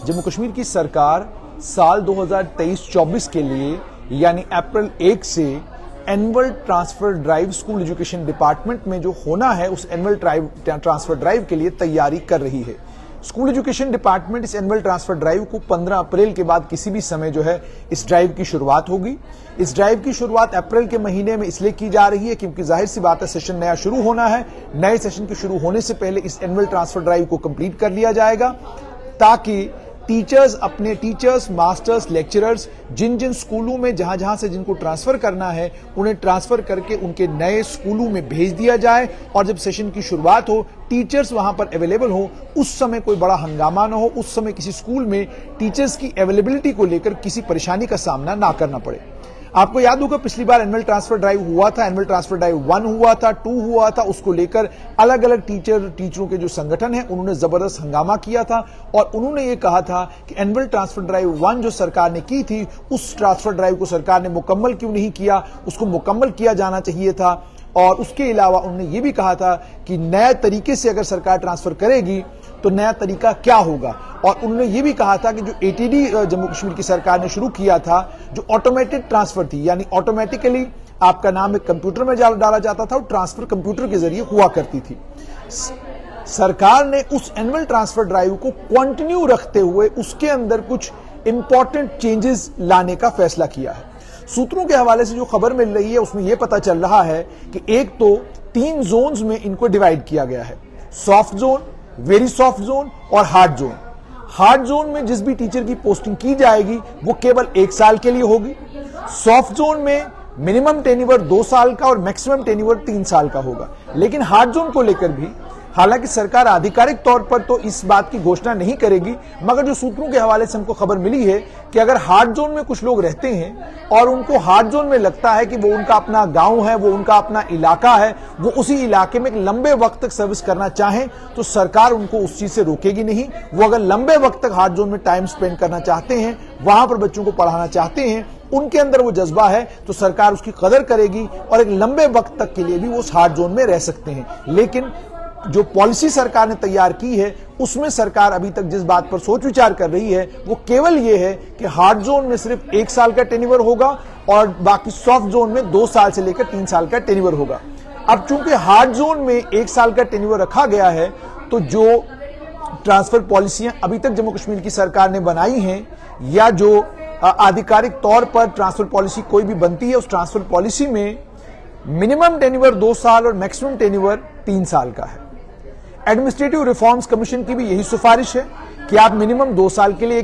जम्मू कश्मीर की सरकार साल 2023-24 के लिए यानी अप्रैल 1 से annual transfer drive school education department में जो होना है उस एनुअल ट्रांसफर ड्राइव के लिए तैयारी कर रही है। स्कूल एजुकेशन डिपार्टमेंट इस एनुअल ट्रांसफर ड्राइव को 15 अप्रैल के बाद किसी भी समय जो है इस ड्राइव की शुरुआत होगी। इस ड्राइव की शुरुआत अप्रैल के महीने में इसलिए की जा रही है क्योंकि जाहिर सी बात है सेशन नया शुरू होना है। नए सेशन के शुरू होने से पहले इस एनुअल ट्रांसफर ड्राइव को कंप्लीट कर लिया जाएगा ताकि टीचर्स, मास्टर्स, लेक्चरर्स जिन जिन स्कूलों में जहां से जिनको ट्रांसफर करना है उन्हें ट्रांसफर करके उनके नए स्कूलों में भेज दिया जाए और जब सेशन की शुरुआत हो टीचर्स वहां पर अवेलेबल हो, उस समय कोई बड़ा हंगामा ना हो, उस समय किसी स्कूल में टीचर्स की अवेलेबिलिटी को लेकर किसी परेशानी का सामना ना करना पड़े। आपको याद होगा पिछली बार एनुअल ट्रांसफर ड्राइव हुआ था, एनुअल ट्रांसफर ड्राइव 1 हुआ था, 2 हुआ था। उसको लेकर अलग अलग टीचरों के जो संगठन है उन्होंने जबरदस्त हंगामा किया था और उन्होंने ये कहा था कि एनुअल ट्रांसफर ड्राइव 1 जो सरकार ने की थी उस ट्रांसफर ड्राइव को सरकार ने मुकम्मल क्यों नहीं किया, उसको मुकम्मल किया जाना चाहिए था। और उसके अलावा उन्होंने ये भी कहा था कि नए तरीके से अगर सरकार ट्रांसफर करेगी तो नया तरीका क्या होगा। और उन्होंने ये भी कहा था कि जो एटीडी जम्मू कश्मीर की सरकार ने शुरू किया था, जो ऑटोमेटेड ट्रांसफर थी, यानी ऑटोमेटिकली आपका नाम एक कंप्यूटर में डाला जाता था और ट्रांसफर कंप्यूटर के जरिए हुआ करती थी। सरकार ने उस एनुअल ट्रांसफर ड्राइव को कंटिन्यू रखते हुए उसके अंदर कुछ इंपॉर्टेंट चेंजेस लाने का फैसला किया है। सूत्रों के हवाले से जो खबर मिल रही है उसमें यह पता चल रहा है कि एक तो 3 जोन्स में इनको डिवाइड किया गया है, soft zone, very soft zone और हार्ड जोन। हार्ड जोन में जिस भी टीचर की पोस्टिंग की जाएगी वो केवल 1 साल के लिए होगी। सॉफ्ट जोन में मिनिमम टेन्योर 2 साल का और मैक्सिमम टेन्योर 3 साल का होगा। लेकिन हार्ड जोन को लेकर भी हालांकि सरकार आधिकारिक तौर पर तो इस बात की घोषणा नहीं करेगी, मगर जो सूत्रों के हवाले से हमको खबर मिली है कि अगर हार्ड जोन में कुछ लोग रहते हैं और उनको हार्ड जोन में लगता है कि वो उनका अपना गांव है, वो उनका अपना इलाका है, वो उसी इलाके में एक लंबे वक्त तक सर्विस करना चाहें तो सरकार उनको उस चीज से रोकेगी नहीं। वो अगर लंबे वक्त तक हार्ड जोन में टाइम स्पेंड करना चाहते हैं, वहां पर बच्चों को पढ़ाना चाहते हैं, उनके अंदर वो जज्बा है तो सरकार उसकी कदर करेगी और एक लंबे वक्त तक के लिए भी वो उस हार्ड जोन में रह सकते हैं। लेकिन जो पॉलिसी सरकार ने तैयार की है उसमें सरकार अभी तक जिस बात पर सोच विचार कर रही है वो केवल ये है कि हार्ड जोन में सिर्फ 1 साल का टेन्योर होगा और बाकी सॉफ्ट जोन में 2 साल से लेकर 3 साल का टेन्योर होगा। अब चूंकि हार्ड जोन में 1 साल का टेन्योर रखा गया है तो जो ट्रांसफर पॉलिसियां अभी तक जम्मू कश्मीर की सरकार ने बनाई हैं या जो आधिकारिक तौर पर ट्रांसफर पॉलिसी कोई भी बनती है उस ट्रांसफर पॉलिसी में मिनिमम टेन्योर 2 साल और मैक्सिमम टेन्योर 3 साल का है। एडमिनिस्ट्रेटिव रिफॉर्म्स कमीशन की भी यही सिफारिश है कि आप मिनिमम 2 साल के लिए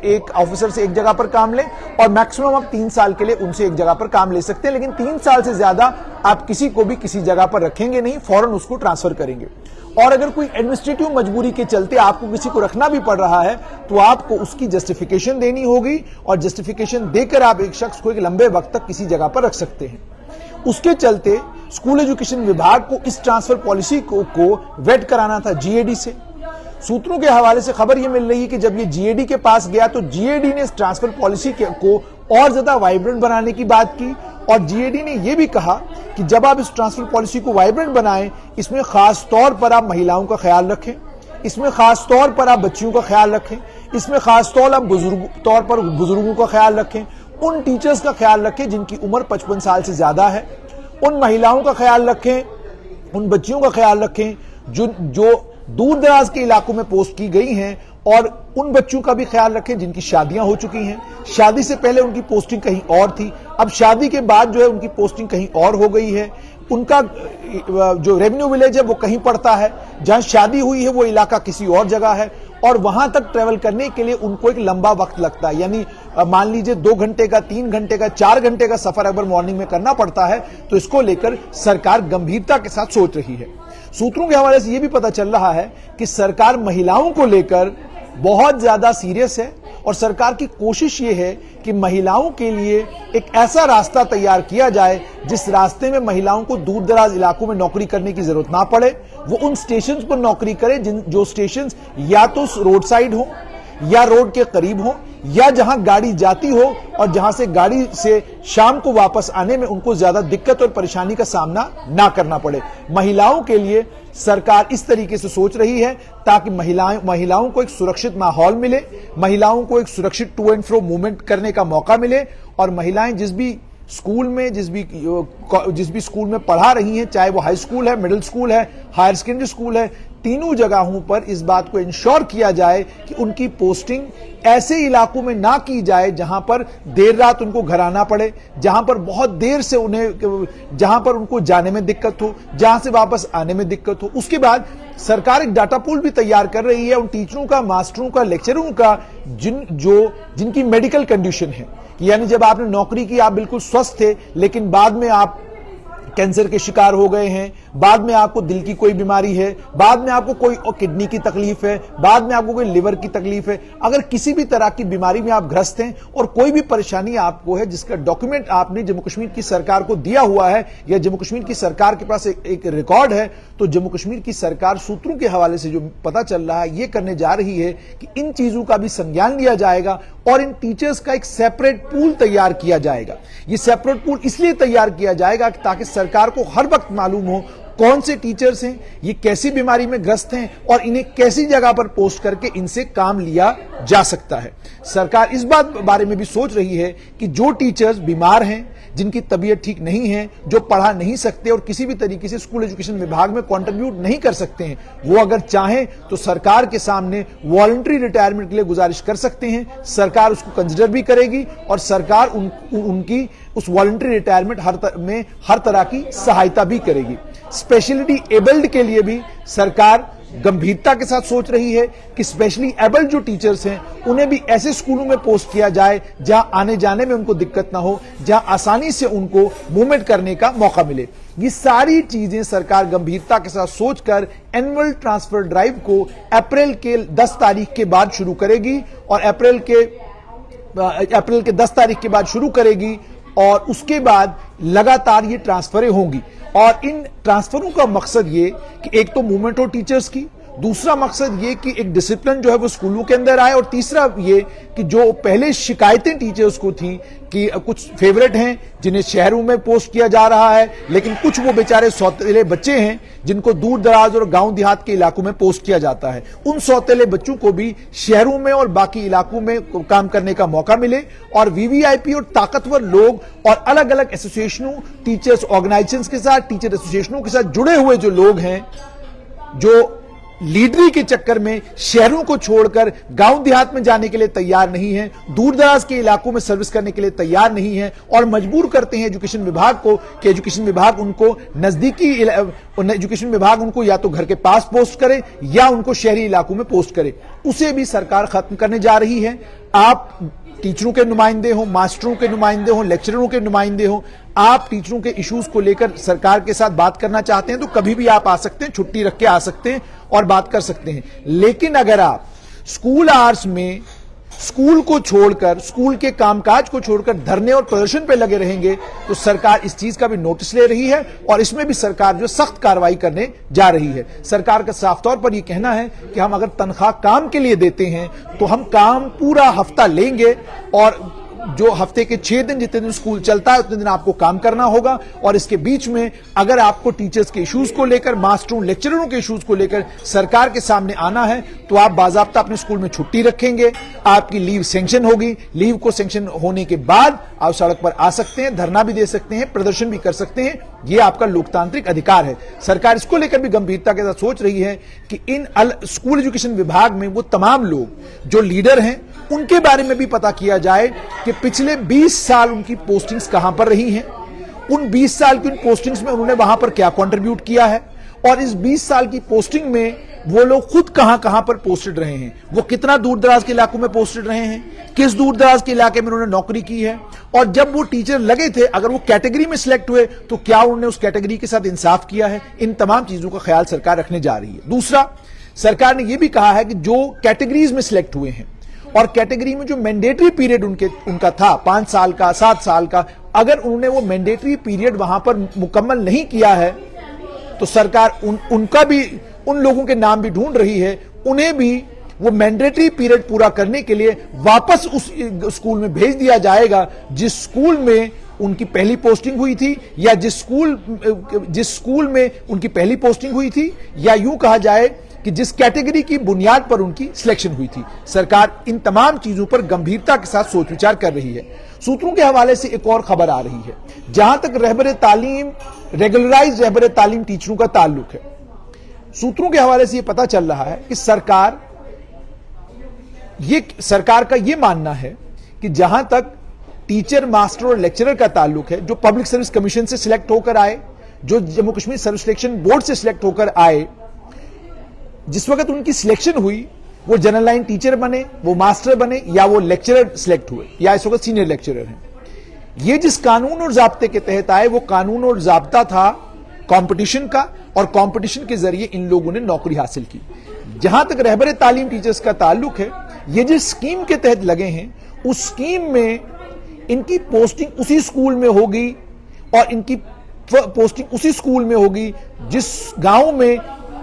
एक ऑफिसर से एक जगह पर काम लें और मैक्सिमम आप 3 साल के लिए उनसे एक जगह पर काम ले सकते हैं। लेकिन 3 साल से ज्यादा आप किसी को भी किसी जगह पर रखेंगे नहीं, फौरन उसको ट्रांसफर करेंगे। और अगर कोई एडमिनिस्ट्रेटिव मजबूरी के चलते आपको किसी को रखना भी पड़ रहा है तो आपको उसकी जस्टिफिकेशन देनी होगी और जस्टिफिकेशन देकर आप एक शख्स को एक लंबे वक्त तक किसी जगह पर रख सकते हैं। उसके चलते स्कूल एजुकेशन विभाग को इस ट्रांसफर पॉलिसी को वेट कराना था जीएडी से। सूत्रों के हवाले से खबर यह मिल रही है कि जब ये जीएडी के पास गया तो जीएडी ने इस ट्रांसफर पॉलिसी को और ज्यादा वाइब्रेंट बनाने की बात की और जीएडी ने यह भी कहा कि जब आप इस ट्रांसफर पॉलिसी को वाइब्रेंट बनाएं इसमें खास तौर पर आप महिलाओं का ख्याल रखें, इसमें खास तौर पर आप बच्चियों का ख्याल रखें, इसमें खास तौर पर बुजुर्गों का ख्याल रखें, उन टीचर्स का ख्याल रखें जिनकी उम्र 55 साल से ज्यादा है, उन महिलाओं का ख्याल रखें, उन बच्चियों का ख्याल रखें जो दूर दराज के इलाकों में पोस्ट की गई हैं और उन बच्चों का भी ख्याल रखें जिनकी शादियां हो चुकी हैं। शादी से पहले उनकी पोस्टिंग कहीं और थी, अब शादी के बाद जो है उनकी पोस्टिंग कहीं और हो गई है। उनका जो रेवेन्यू विलेज है वो कहीं पड़ता है, जहां शादी हुई है वो इलाका किसी और जगह है और वहां तक ट्रेवल करने के लिए उनको एक लंबा वक्त लगता है। यानी मान लीजिए 2 घंटे का, 3 घंटे का, 4 घंटे का सफर अगर मॉर्निंग में करना पड़ता है तो इसको लेकर सरकार गंभीरता के साथ सोच रही है। सूत्रों के हवाले से यह भी पता चल रहा है कि सरकार महिलाओं को लेकर बहुत ज्यादा सीरियस है और सरकार की कोशिश ये है कि महिलाओं के लिए एक ऐसा रास्ता तैयार किया जाए जिस रास्ते में महिलाओं को दूर दराज इलाकों में नौकरी करने की जरूरत ना पड़े। वो उन स्टेशंस पर नौकरी करे जो स्टेशंस या तो रोड साइड हो या रोड के करीब हो या जहां गाड़ी जाती हो और जहां से गाड़ी से शाम को वापस आने में उनको ज्यादा दिक्कत और परेशानी का सामना ना करना पड़े। महिलाओं के लिए सरकार इस तरीके से सोच रही है ताकि महिलाओं को एक सुरक्षित माहौल मिले, महिलाओं को एक सुरक्षित टू एंड फ्रो मूवमेंट करने का मौका मिले और महिलाएं जिस भी स्कूल में जिस भी स्कूल में पढ़ा रही हैं, चाहे वो हाई स्कूल है, मिडिल स्कूल है, हायर सेकेंडरी स्कूल है, तीनों जगहों पर इस बात को इंश्योर किया जाए कि उनकी पोस्टिंग ऐसे इलाकों में ना की जाए जहां पर देर रात उनको घर आना पड़े, जहां पर बहुत देर से जहां पर उनको जाने में दिक्कत हो, जहां से वापस आने में दिक्कत हो। उसके बाद सरकार एक डाटा पूल भी तैयार कर रही है उन टीचरों का, मास्टरों का, लेक्चरों का जिनकी मेडिकल कंडीशन है, यानी जब आपने नौकरी की, आप बिल्कुल स्वस्थ थे, लेकिन बाद में आप कैंसर के शिकार हो गए हैं, बाद में आपको दिल की कोई बीमारी है, बाद में आपको कोई किडनी की तकलीफ है, बाद में आपको कोई लिवर की तकलीफ है, अगर किसी भी तरह की बीमारी में आप ग्रस्त हैं और कोई भी परेशानी आपको है जिसका डॉक्यूमेंट आपने जम्मू कश्मीर की सरकार को दिया हुआ है या जम्मू कश्मीर की सरकार के पास एक रिकॉर्ड है, तो जम्मू कश्मीर की सरकार सूत्रों के हवाले से जो पता चल रहा है ये करने जा रही है कि इन चीजों का भी संज्ञान लिया जाएगा और इन टीचर्स का एक सेपरेट पूल तैयार किया जाएगा। ये सेपरेट पूल इसलिए तैयार किया जाएगा ताकि सरकार को हर वक्त मालूम हो कौन से टीचर्स हैं, ये कैसी बीमारी में ग्रस्त हैं और इन्हें कैसी जगह पर पोस्ट करके इनसे काम लिया जा सकता है। सरकार इस बात बारे में भी सोच रही है कि जो टीचर्स बीमार हैं, जिनकी तबीयत ठीक नहीं है, जो पढ़ा नहीं सकते और किसी भी तरीके से स्कूल एजुकेशन विभाग में कंट्रीब्यूट नहीं कर सकते हैं, वो अगर चाहें तो सरकार के सामने वॉलंटरी रिटायरमेंट के लिए गुजारिश कर सकते हैं। सरकार उसको कंसिडर भी करेगी और सरकार उनकी उस वॉलंटरी रिटायरमेंट में हर तरह की सहायता भी करेगी। स्पेशलिटी एबल्ड के लिए भी सरकार गंभीरता के साथ सोच रही है कि स्पेशली एबल्ड जो टीचर्स हैं उन्हें भी ऐसे स्कूलों में पोस्ट किया जाए जहां आने जाने में उनको दिक्कत ना हो, जहां आसानी से उनको मूवमेंट करने का मौका मिले। ये सारी चीजें सरकार गंभीरता के साथ सोचकर एनुअल ट्रांसफर ड्राइव को अप्रैल के 10 तारीख के बाद शुरू करेगी और अप्रैल के 10 तारीख के बाद शुरू करेगी और उसके बाद लगातार ये ट्रांसफरें होंगी। और इन ट्रांसफरों का मकसद ये कि एक तो मूवमेंट हो टीचर्स की, दूसरा मकसद ये कि एक डिसिप्लिन जो है वो स्कूलों के अंदर आए और तीसरा ये कि जो पहले शिकायतें टीचर्स को थी कि कुछ फेवरेट हैं जिन्हें शहरों में पोस्ट किया जा रहा है, लेकिन कुछ वो बेचारे सौतेले बच्चे हैं जिनको दूर दराज और गांव देहात के इलाकों में पोस्ट किया जाता है, उन सौतेले बच्चों को भी शहरों में और बाकी इलाकों में काम करने का मौका मिले और वीवीआईपी और ताकतवर लोग और अलग अलग एसोसिएशनों, टीचर्स ऑर्गेनाइजेशंस के साथ, टीचर एसोसिएशनों के साथ जुड़े हुए जो लोग हैं, जो लीडरी के चक्कर में शहरों को छोड़कर गांव देहात में जाने के लिए तैयार नहीं है, दूर दराज के इलाकों में सर्विस करने के लिए तैयार नहीं है और मजबूर करते हैं एजुकेशन विभाग को कि एजुकेशन विभाग उनको एजुकेशन विभाग उनको या तो घर के पास पोस्ट करे या उनको शहरी इलाकों में पोस्ट करे, उसे भी सरकार खत्म करने जा रही है। आप टीचरों के नुमाइंदे हो, मास्टरों के नुमाइंदे हो, लेक्चररों के नुमाइंदे हो, आप टीचरों के इश्यूज को लेकर सरकार के साथ बात करना चाहते हैं तो कभी भी आप आ सकते हैं, छुट्टी रख के आ सकते हैं और बात कर सकते हैं। लेकिन अगर आप स्कूल आवर्स में स्कूल को छोड़कर, स्कूल के कामकाज को छोड़कर धरने और प्रदर्शन पे लगे रहेंगे तो सरकार इस चीज का भी नोटिस ले रही है और इसमें भी सरकार जो सख्त कार्रवाई करने जा रही है। सरकार का साफ तौर पर यह कहना है कि हम अगर तनख्वाह काम के लिए देते हैं तो हम काम पूरा हफ्ता लेंगे और जो हफ्ते के 6 दिन जितने दिन स्कूल चलता है उतने दिन आपको काम करना होगा और इसके बीच में अगर आपको टीचर्स के इश्यूज को लेकर, मास्टरों, लेक्चररों के इश्यूज को लेकर सरकार के सामने आना है तो आप बाकायदा अपने स्कूल में छुट्टी रखेंगे, आपकी लीव सैंक्शन होगी, लीव को सैंक्शन होने के बाद आप सड़क पर आ सकते हैं, धरना भी दे सकते हैं, प्रदर्शन भी कर सकते हैं, यह आपका लोकतांत्रिक अधिकार है। सरकार इसको लेकर भी गंभीरता के साथ सोच रही है कि इन स्कूल एजुकेशन विभाग में वो तमाम लोग जो लीडर हैं उनके बारे में भी पता किया जाए कि पिछले 20 साल उनकी पोस्टिंग्स कहां पर रही हैं, उन 20 साल की उन पोस्टिंग्स में उन्होंने वहां पर क्या कंट्रीब्यूट किया है और इस 20 साल की पोस्टिंग में वो लोग खुद कहां कहां पर पोस्टेड रहे हैं, वो कितना दूर दराज के इलाकों में पोस्टेड रहे हैं, किस दूर दराज के इलाके में उन्होंने नौकरी की है और जब वो टीचर लगे थे अगर वो कैटेगरी में सिलेक्ट हुए तो क्या उन्होंने उस कैटेगरी के साथ इंसाफ किया है। इन तमाम चीजों का ख्याल सरकार रखने जा रही है। दूसरा, सरकार ने यह भी कहा है कि जो कैटेगरीज में सिलेक्ट हुए हैं और कैटेगरी में जो मैंडेटरी पीरियड उनका था 5 साल का, 7 साल का, अगर उन्होंने वो मैंडेटरी पीरियड वहां पर मुकम्मल नहीं किया है तो सरकार उनका भी, उन लोगों के नाम भी ढूंढ रही है, उन्हें भी वो मैंडेटरी पीरियड पूरा करने के लिए वापस उस स्कूल में भेज दिया जाएगा जिस स्कूल में उनकी पहली पोस्टिंग हुई थी, या जिस स्कूल में उनकी पहली पोस्टिंग हुई थी, या यूं कहा जाए कि जिस कैटेगरी की बुनियाद पर उनकी सिलेक्शन हुई थी। सरकार इन तमाम चीजों पर गंभीरता के साथ सोच विचार कर रही है। सूत्रों के हवाले से एक और खबर आ रही है, जहां तक रहबर तालीम, रेगुलराइज रहबर तालीम टीचरों का ताल्लुक है, सूत्रों के हवाले से यह पता चल रहा है कि सरकार का यह मानना है कि जहां तक टीचर, मास्टर और लेक्चरर का ताल्लुक है, जो पब्लिक सर्विस कमीशन से सिलेक्ट होकर आए, जो Jammu Kashmir service selection board से सिलेक्ट होकर आए, जिस वक्त उनकी सिलेक्शन हुई वो जनरल लाइन टीचर बने, वो मास्टर बने, या वो लेक्चरर सिलेक्ट हुए, या इस वक्त सीनियर लेक्चरर हैं। ये जिस कानून और जाब्ते के तहत आए वो कानून और जाब्ता था कंपटीशन का, और कंपटीशन के जरिए इन लोगों ने नौकरी हासिल की। जहां तक रहबर तालीम टीचर्स का ताल्लुक है, ये जिस स्कीम के तहत लगे हैं उस स्कीम में इनकी पोस्टिंग उसी स्कूल में होगी, और इनकी पोस्टिंग उसी स्कूल में होगी जिस गांव में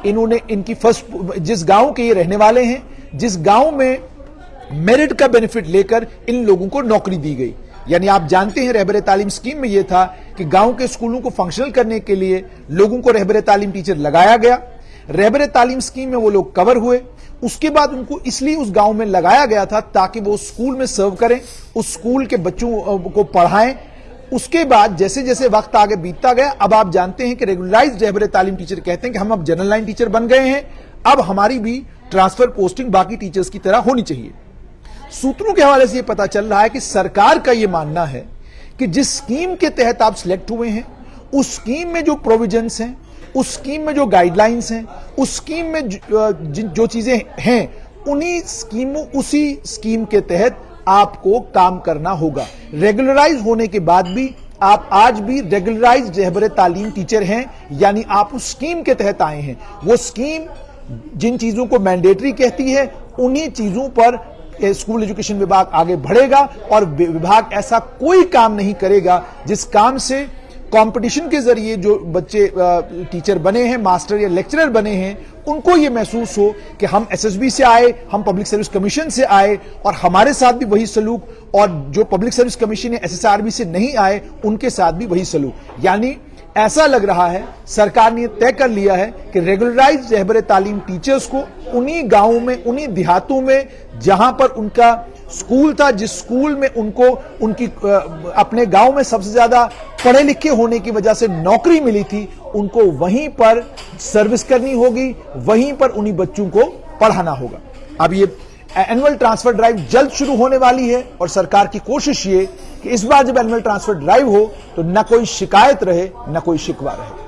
इन्होंने जिस गांव के ये रहने वाले हैं, जिस गांव में मेरिट का बेनिफिट लेकर इन लोगों को नौकरी दी गई। यानी आप जानते हैं रहबर तालीम स्कीम में यह था कि गांव के स्कूलों को फंक्शनल करने के लिए लोगों को रहबर तालीम टीचर लगाया गया। रहबर तालीम स्कीम में वो लोग कवर हुए, उसके बाद उनको इसलिए उस गांव में लगाया गया था ताकि वो स्कूल में सर्व करें, उस स्कूल के बच्चों को पढ़ाएं। उसके बाद जैसे जैसे वक्त आगे बीतता गया, अब आप जानते हैं कि रेगुलराइज्ड रहबर तालीम टीचर कहते हैं कि हम अब जनरल लाइन टीचर बन गए हैं, अब हमारी भी ट्रांसफर पोस्टिंग बाकी टीचर्स की तरह होनी चाहिए। सूत्रों के हवाले से यह पता चल रहा है कि सरकार का यह मानना है कि जिस स्कीम के तहत आप सिलेक्ट हुए हैं, उस स्कीम में जो प्रोविजंस हैं, उस स्कीम में जो गाइडलाइंस हैं, उस स्कीम में जो चीजें हैं, उसी स्कीम के तहत आपको काम करना होगा। रेगुलराइज होने के बाद भी आप आज भी रेगुलराइज्ड रहबर तालीम टीचर हैं, यानी आप उस स्कीम के तहत आए हैं। वो स्कीम जिन चीजों को मैंडेटरी कहती है, उन्हीं चीजों पर स्कूल एजुकेशन विभाग आगे बढ़ेगा, और विभाग ऐसा कोई काम नहीं करेगा जिस काम से कंपटीशन के जरिए जो बच्चे टीचर बने हैं, मास्टर या लेक्चरर बने हैं, उनको ये महसूस हो कि हम एसएसबी से आए, हम पब्लिक सर्विस कमीशन से आए और हमारे साथ भी वही सलूक, और जो पब्लिक सर्विस कमीशन या एसएसआरबी से नहीं आए उनके साथ भी वही सलूक। यानी ऐसा लग रहा है सरकार ने तय कर लिया है कि रेगुलराइज्ड रहबर तालीम टीचर्स को उन्हीं गांवों में, उन्हीं देहातों में जहां पर उनका स्कूल था, जिस स्कूल में उनकी अपने गांव में सबसे ज्यादा पढ़े लिखे होने की वजह से नौकरी मिली थी, उनको वहीं पर सर्विस करनी होगी, वहीं पर उन्हीं बच्चों को पढ़ाना होगा। अब ये एनुअल ट्रांसफर ड्राइव जल्द शुरू होने वाली है, और सरकार की कोशिश ये कि इस बार जब एनुअल ट्रांसफर ड्राइव हो तो न कोई शिकायत रहे, न कोई शिकवा रहे।